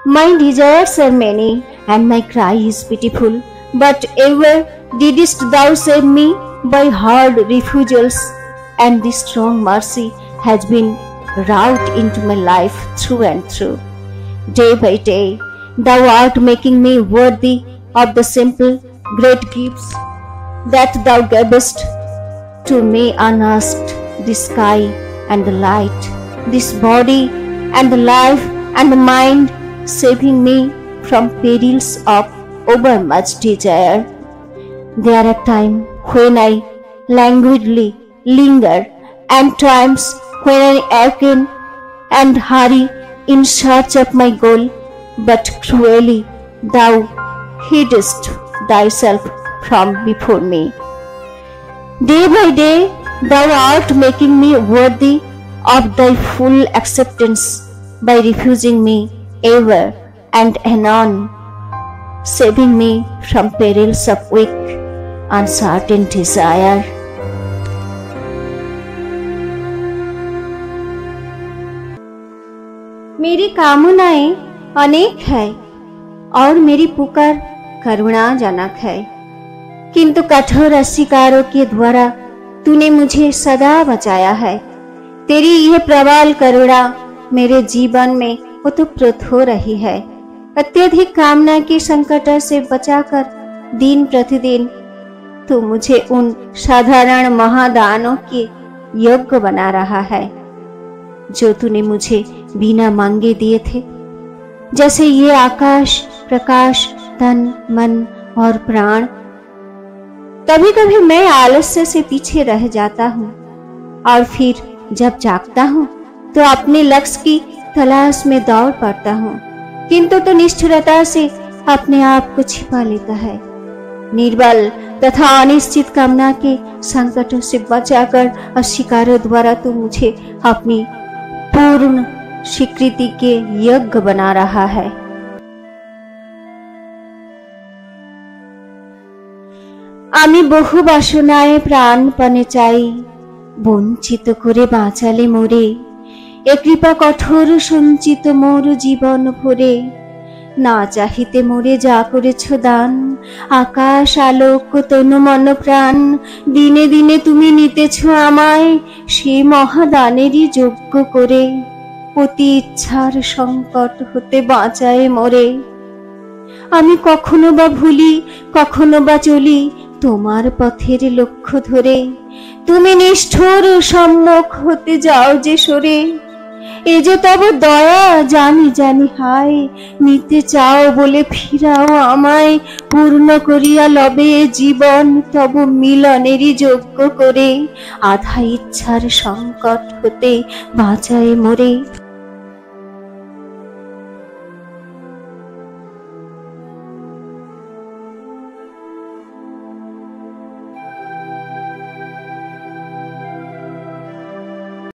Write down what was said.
My desires are many, and my cry is pitiful. But ever didst thou save me by hard refusals, and this strong mercy has been wrought into my life through and through. Day by day, thou art making me worthy of the simple, great gifts that thou gavest to me unasked, the sky and the light, this body and the life and the mind, saving me from perils of overmuch desire. There are times when I languidly linger, and times when I awaken and hurry in search of my goal, but cruelly thou hidest thyself from before me. Day by day thou art making me worthy of thy full acceptance by refusing me ever and anon, saving me from perils of weak, uncertain desire. मेरी कामनाएं अनेक है और मेरी पुकार करुणाजनक है, किंतु कठोर अस्वीकारों के द्वारा तूने मुझे सदा बचाया है। तेरी यह प्रबल करुणा मेरे जीवन में ओतप्रोत हो रही है। अत्यधिक कामना के संकट से बचाकर दिन प्रतिदिन तू मुझे उन साधारण महादानों के योग्य बना रहा है जो तूने मुझे बिना मांगे दिए थे, जैसे ये आकाश, प्रकाश, तन, मन और प्राण। कभी कभी मैं आलस्य से पीछे रह जाता हूँ और फिर जब जागता हूँ तो अपने लक्ष्य की तलाश में दौड़ पड़ता हूँ, किंतु तो निष्ठुरता से अपने आप को छिपा लेता है। निर्बल तथा अनिश्चित कामना के संकटों से बचाकर अस्वीकारों द्वारा तू मुझे अपनी पूर्ण स्वीकृति के योग्य बना रहा है। আমি বহু বাসনায় প্রাণপণে চাই, বঞ্চিত করে বাঁচালে মোরে, এ কৃপা কঠোর সঞ্চিত মোর জীবন ভরে। না চাহিতে মোরে যা করেছ দান, আকাশ আলোক তনু মন প্রাণ, দিনে দিনে তুমি নিতেছ আমায় সে মহাদানেরই যোগ্য করে। অতি ইচ্ছার সংকট হতে বাঁচায় মোরে। আমি কখনো বা ভুলি, কখনো বা চলি তোমার পথের লক্ষ্য ধরে, তুমি নিষ্ঠুর সম্মুখ হতে যাও যে সরে। এ যে তব দয়া জানি জানি হায়, নিতে চাও বলে ফিরাও আমায়, পূর্ণ করিয়া লবে জীবন তব মিলনেরই যোগ্য করে। আধা ইচ্ছার সংকট হতে বাঁচায় মোরে।